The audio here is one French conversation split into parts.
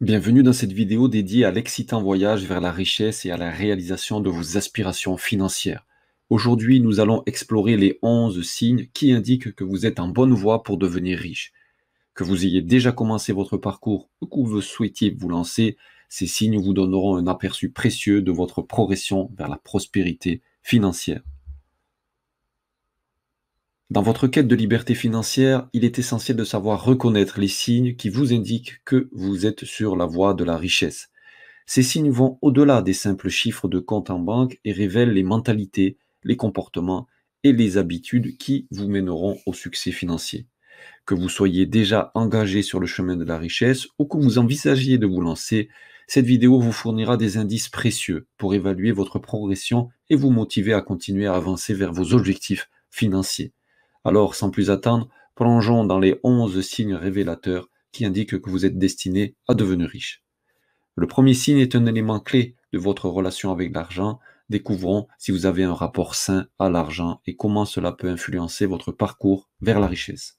Bienvenue dans cette vidéo dédiée à l'excitant voyage vers la richesse et à la réalisation de vos aspirations financières. Aujourd'hui, nous allons explorer les 11 signes qui indiquent que vous êtes en bonne voie pour devenir riche. Que vous ayez déjà commencé votre parcours ou que vous souhaitiez vous lancer, ces signes vous donneront un aperçu précieux de votre progression vers la prospérité financière. Dans votre quête de liberté financière, il est essentiel de savoir reconnaître les signes qui vous indiquent que vous êtes sur la voie de la richesse. Ces signes vont au-delà des simples chiffres de compte en banque et révèlent les mentalités, les comportements et les habitudes qui vous mèneront au succès financier. Que vous soyez déjà engagé sur le chemin de la richesse ou que vous envisagiez de vous lancer, cette vidéo vous fournira des indices précieux pour évaluer votre progression et vous motiver à continuer à avancer vers vos objectifs financiers. Alors, sans plus attendre, plongeons dans les 11 signes révélateurs qui indiquent que vous êtes destiné à devenir riche. Le premier signe est un élément clé de votre relation avec l'argent. Découvrons si vous avez un rapport sain à l'argent et comment cela peut influencer votre parcours vers la richesse.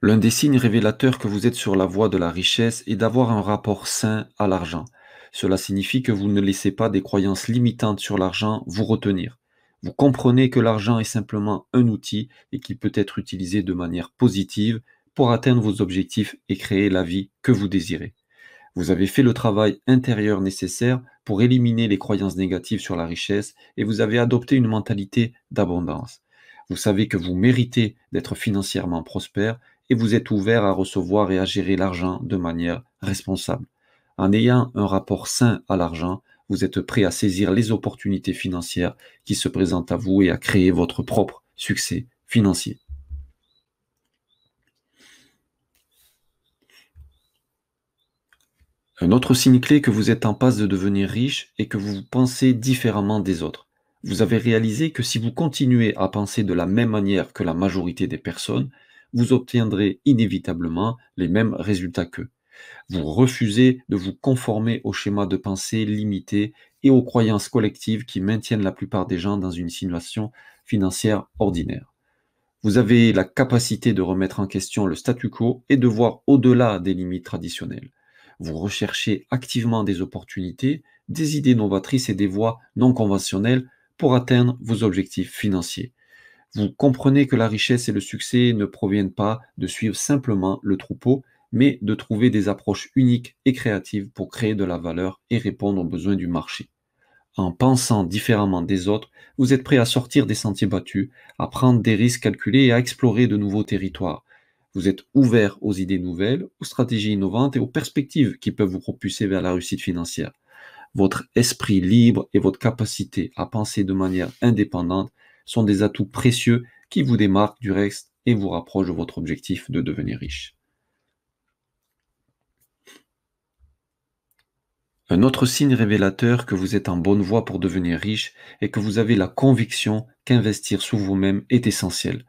L'un des signes révélateurs que vous êtes sur la voie de la richesse est d'avoir un rapport sain à l'argent. Cela signifie que vous ne laissez pas des croyances limitantes sur l'argent vous retenir. Vous comprenez que l'argent est simplement un outil et qui peut être utilisé de manière positive pour atteindre vos objectifs et créer la vie que vous désirez. Vous avez fait le travail intérieur nécessaire pour éliminer les croyances négatives sur la richesse et vous avez adopté une mentalité d'abondance. Vous savez que vous méritez d'être financièrement prospère et vous êtes ouvert à recevoir et à gérer l'argent de manière responsable. En ayant un rapport sain à l'argent, vous êtes prêt à saisir les opportunités financières qui se présentent à vous et à créer votre propre succès financier. Un autre signe clé que vous êtes en passe de devenir riche est que vous pensez différemment des autres. Vous avez réalisé que si vous continuez à penser de la même manière que la majorité des personnes, vous obtiendrez inévitablement les mêmes résultats qu'eux. Vous refusez de vous conformer aux schémas de pensée limités et aux croyances collectives qui maintiennent la plupart des gens dans une situation financière ordinaire. Vous avez la capacité de remettre en question le statu quo et de voir au-delà des limites traditionnelles. Vous recherchez activement des opportunités, des idées novatrices et des voies non conventionnelles pour atteindre vos objectifs financiers. Vous comprenez que la richesse et le succès ne proviennent pas de suivre simplement le troupeau, mais de trouver des approches uniques et créatives pour créer de la valeur et répondre aux besoins du marché. En pensant différemment des autres, vous êtes prêt à sortir des sentiers battus, à prendre des risques calculés et à explorer de nouveaux territoires. Vous êtes ouvert aux idées nouvelles, aux stratégies innovantes et aux perspectives qui peuvent vous propulser vers la réussite financière. Votre esprit libre et votre capacité à penser de manière indépendante sont des atouts précieux qui vous démarquent du reste et vous rapprochent de votre objectif de devenir riche. Un autre signe révélateur que vous êtes en bonne voie pour devenir riche est que vous avez la conviction qu'investir sur vous-même est essentiel.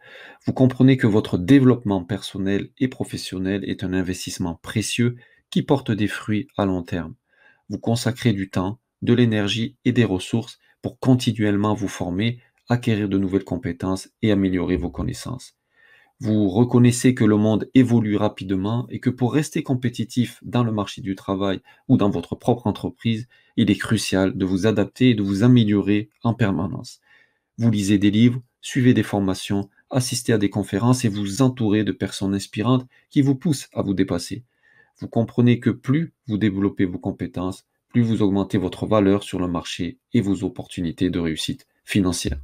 Vous comprenez que votre développement personnel et professionnel est un investissement précieux qui porte des fruits à long terme. Vous consacrez du temps, de l'énergie et des ressources pour continuellement vous former, acquérir de nouvelles compétences et améliorer vos connaissances. Vous reconnaissez que le monde évolue rapidement et que pour rester compétitif dans le marché du travail ou dans votre propre entreprise, il est crucial de vous adapter et de vous améliorer en permanence. Vous lisez des livres, suivez des formations, assistez à des conférences et vous entourez de personnes inspirantes qui vous poussent à vous dépasser. Vous comprenez que plus vous développez vos compétences, plus vous augmentez votre valeur sur le marché et vos opportunités de réussite financière.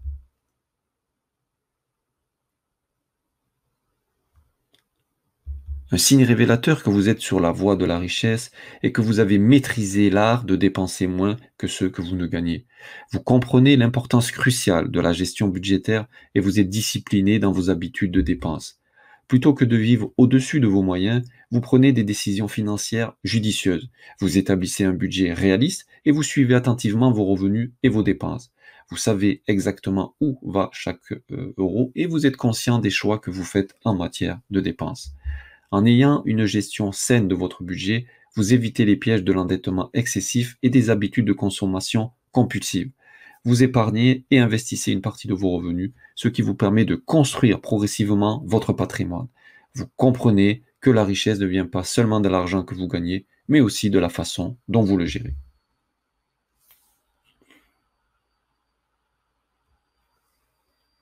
Un signe révélateur que vous êtes sur la voie de la richesse est que vous avez maîtrisé l'art de dépenser moins que ce que vous ne gagnez. Vous comprenez l'importance cruciale de la gestion budgétaire et vous êtes discipliné dans vos habitudes de dépenses. Plutôt que de vivre au-dessus de vos moyens, vous prenez des décisions financières judicieuses. Vous établissez un budget réaliste et vous suivez attentivement vos revenus et vos dépenses. Vous savez exactement où va chaque euro et vous êtes conscient des choix que vous faites en matière de dépenses. En ayant une gestion saine de votre budget, vous évitez les pièges de l'endettement excessif et des habitudes de consommation compulsive. vous épargnez et investissez une partie de vos revenus, ce qui vous permet de construire progressivement votre patrimoine. Vous comprenez que la richesse ne vient pas seulement de l'argent que vous gagnez, mais aussi de la façon dont vous le gérez.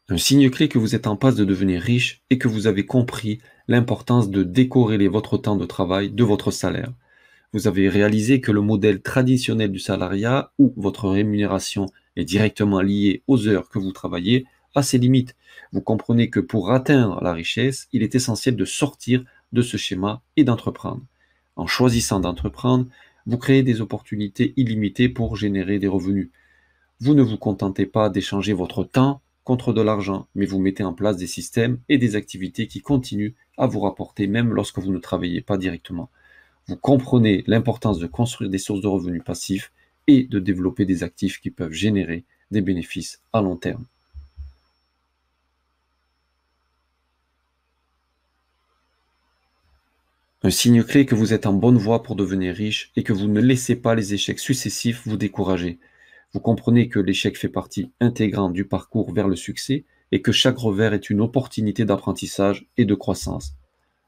Un signe clé que vous êtes en passe de devenir riche est que vous avez compris l'importance de décorréler votre temps de travail de votre salaire. Vous avez réalisé que le modèle traditionnel du salariat, où votre rémunération est directement liée aux heures que vous travaillez, a ses limites. Vous comprenez que pour atteindre la richesse, il est essentiel de sortir de ce schéma et d'entreprendre. En choisissant d'entreprendre, vous créez des opportunités illimitées pour générer des revenus. Vous ne vous contentez pas d'échanger votre temps contre de l'argent, mais vous mettez en place des systèmes et des activités qui continuent à vous rapporter même lorsque vous ne travaillez pas directement. Vous comprenez l'importance de construire des sources de revenus passifs et de développer des actifs qui peuvent générer des bénéfices à long terme. Un signe clé que vous êtes en bonne voie pour devenir riche et que vous ne laissez pas les échecs successifs vous décourager. Vous comprenez que l'échec fait partie intégrante du parcours vers le succès et que chaque revers est une opportunité d'apprentissage et de croissance.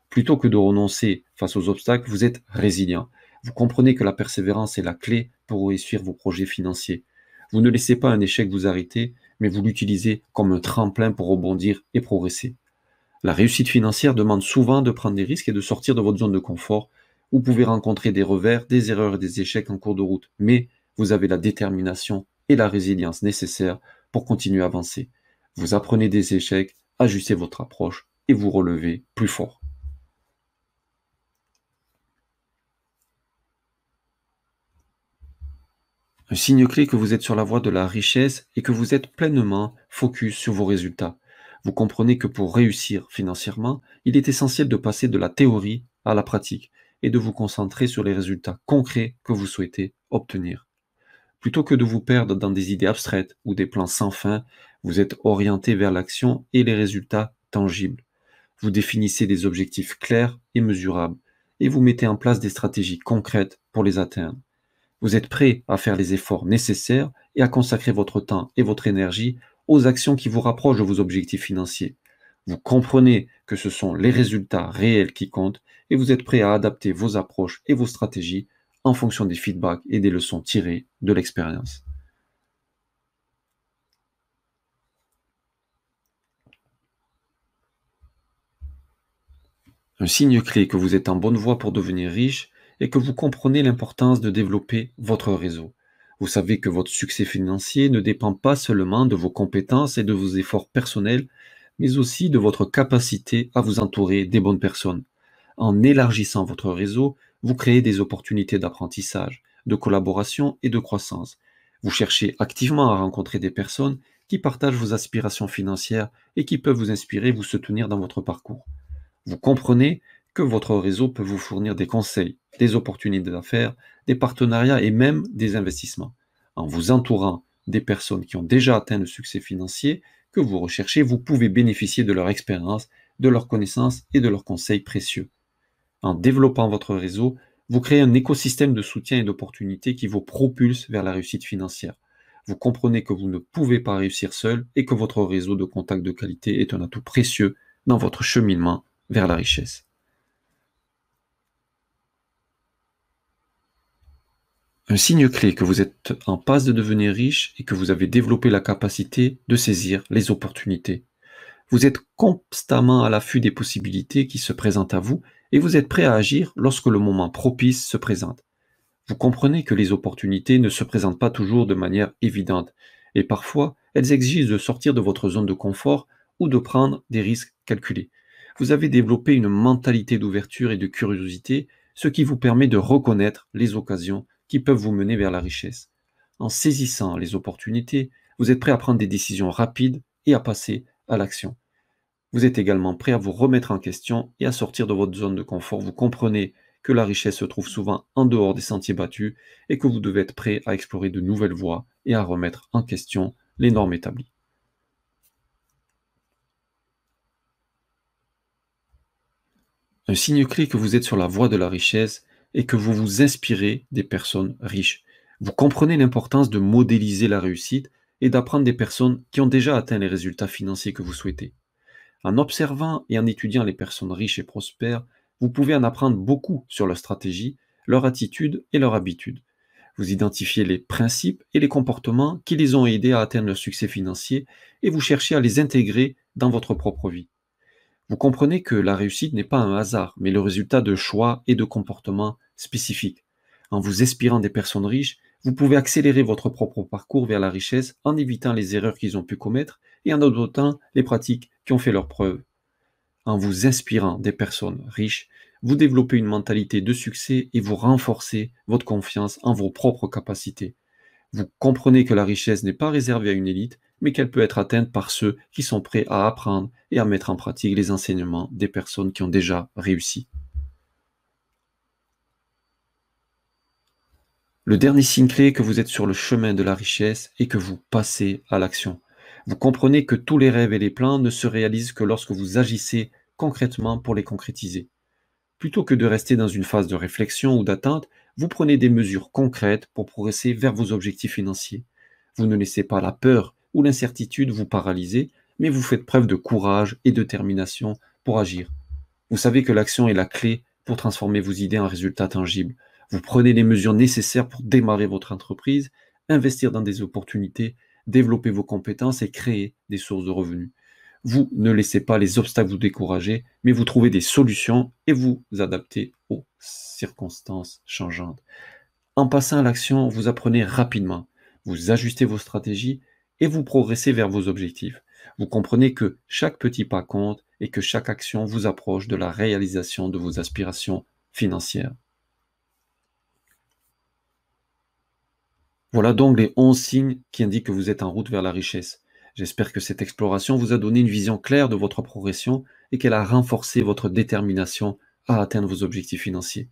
Plutôt que de renoncer face aux obstacles, vous êtes résilient. Vous comprenez que la persévérance est la clé pour réussir vos projets financiers. Vous ne laissez pas un échec vous arrêter, mais vous l'utilisez comme un tremplin pour rebondir et progresser. La réussite financière demande souvent de prendre des risques et de sortir de votre zone de confort. Vous pouvez rencontrer des revers, des erreurs et des échecs en cours de route, mais vous avez la détermination et la résilience nécessaires pour continuer à avancer. Vous apprenez des échecs, ajustez votre approche et vous relevez plus fort. Un signe clé que vous êtes sur la voie de la richesse et que vous êtes pleinement focus sur vos résultats. Vous comprenez que pour réussir financièrement, il est essentiel de passer de la théorie à la pratique et de vous concentrer sur les résultats concrets que vous souhaitez obtenir. Plutôt que de vous perdre dans des idées abstraites ou des plans sans fin, vous êtes orienté vers l'action et les résultats tangibles. Vous définissez des objectifs clairs et mesurables et vous mettez en place des stratégies concrètes pour les atteindre. Vous êtes prêt à faire les efforts nécessaires et à consacrer votre temps et votre énergie aux actions qui vous rapprochent de vos objectifs financiers. Vous comprenez que ce sont les résultats réels qui comptent et vous êtes prêt à adapter vos approches et vos stratégies en fonction des feedbacks et des leçons tirées de l'expérience. Un signe clé que vous êtes en bonne voie pour devenir riche est que vous comprenez l'importance de développer votre réseau. Vous savez que votre succès financier ne dépend pas seulement de vos compétences et de vos efforts personnels, mais aussi de votre capacité à vous entourer des bonnes personnes. En élargissant votre réseau, vous créez des opportunités d'apprentissage, de collaboration et de croissance. Vous cherchez activement à rencontrer des personnes qui partagent vos aspirations financières et qui peuvent vous inspirer et vous soutenir dans votre parcours. Vous comprenez que votre réseau peut vous fournir des conseils, des opportunités d'affaires, des partenariats et même des investissements. En vous entourant des personnes qui ont déjà atteint le succès financier que vous recherchez, vous pouvez bénéficier de leur expérience, de leurs connaissances et de leurs conseils précieux. En développant votre réseau, vous créez un écosystème de soutien et d'opportunités qui vous propulse vers la réussite financière. Vous comprenez que vous ne pouvez pas réussir seul et que votre réseau de contacts de qualité est un atout précieux dans votre cheminement vers la richesse. Un signe clé que vous êtes en passe de devenir riche et que vous avez développé la capacité de saisir les opportunités. Vous êtes constamment à l'affût des possibilités qui se présentent à vous et vous êtes prêt à agir lorsque le moment propice se présente. Vous comprenez que les opportunités ne se présentent pas toujours de manière évidente et parfois elles exigent de sortir de votre zone de confort ou de prendre des risques calculés. Vous avez développé une mentalité d'ouverture et de curiosité, ce qui vous permet de reconnaître les occasions qui peuvent vous mener vers la richesse. En saisissant les opportunités, vous êtes prêt à prendre des décisions rapides et à passer à l'action. Vous êtes également prêt à vous remettre en question et à sortir de votre zone de confort. Vous comprenez que la richesse se trouve souvent en dehors des sentiers battus et que vous devez être prêt à explorer de nouvelles voies et à remettre en question les normes établies. Un signe clé que vous êtes sur la voie de la richesse est que vous vous inspirez des personnes riches. Vous comprenez l'importance de modéliser la réussite et d'apprendre des personnes qui ont déjà atteint les résultats financiers que vous souhaitez. En observant et en étudiant les personnes riches et prospères, vous pouvez en apprendre beaucoup sur leur stratégie, leur attitude et leur habitude. Vous identifiez les principes et les comportements qui les ont aidés à atteindre leur succès financier et vous cherchez à les intégrer dans votre propre vie. Vous comprenez que la réussite n'est pas un hasard, mais le résultat de choix et de comportements spécifiques. En vous inspirant des personnes riches, vous pouvez accélérer votre propre parcours vers la richesse en évitant les erreurs qu'ils ont pu commettre et en adoptant les pratiques qui ont fait leurs preuves. En vous inspirant des personnes riches, vous développez une mentalité de succès et vous renforcez votre confiance en vos propres capacités. Vous comprenez que la richesse n'est pas réservée à une élite, mais qu'elle peut être atteinte par ceux qui sont prêts à apprendre et à mettre en pratique les enseignements des personnes qui ont déjà réussi. Le dernier signe clé est que vous êtes sur le chemin de la richesse et que vous passez à l'action. Vous comprenez que tous les rêves et les plans ne se réalisent que lorsque vous agissez concrètement pour les concrétiser. Plutôt que de rester dans une phase de réflexion ou d'attente, vous prenez des mesures concrètes pour progresser vers vos objectifs financiers. Vous ne laissez pas la peur ou l'incertitude vous paralyser, mais vous faites preuve de courage et de détermination pour agir. Vous savez que l'action est la clé pour transformer vos idées en résultats tangibles. Vous prenez les mesures nécessaires pour démarrer votre entreprise, investir dans des opportunités, développer vos compétences et créer des sources de revenus. Vous ne laissez pas les obstacles vous décourager, mais vous trouvez des solutions et vous adaptez aux circonstances changeantes. En passant à l'action, vous apprenez rapidement, vous ajustez vos stratégies et vous progressez vers vos objectifs. Vous comprenez que chaque petit pas compte et que chaque action vous approche de la réalisation de vos aspirations financières. Voilà donc les 11 signes qui indiquent que vous êtes en route vers la richesse. J'espère que cette exploration vous a donné une vision claire de votre progression et qu'elle a renforcé votre détermination à atteindre vos objectifs financiers.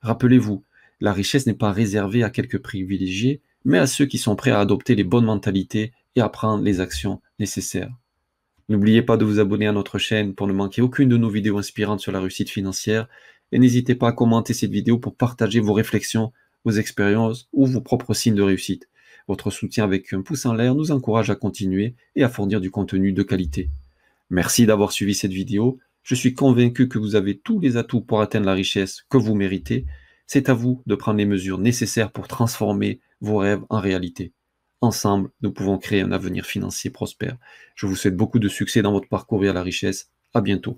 Rappelez-vous, la richesse n'est pas réservée à quelques privilégiés, mais à ceux qui sont prêts à adopter les bonnes mentalités et à prendre les actions nécessaires. N'oubliez pas de vous abonner à notre chaîne pour ne manquer aucune de nos vidéos inspirantes sur la réussite financière et n'hésitez pas à commenter cette vidéo pour partager vos réflexions, vos expériences ou vos propres signes de réussite. Votre soutien avec un pouce en l'air nous encourage à continuer et à fournir du contenu de qualité. Merci d'avoir suivi cette vidéo. Je suis convaincu que vous avez tous les atouts pour atteindre la richesse que vous méritez. C'est à vous de prendre les mesures nécessaires pour transformer vos rêves en réalité. Ensemble, nous pouvons créer un avenir financier prospère. Je vous souhaite beaucoup de succès dans votre parcours vers la richesse. À bientôt.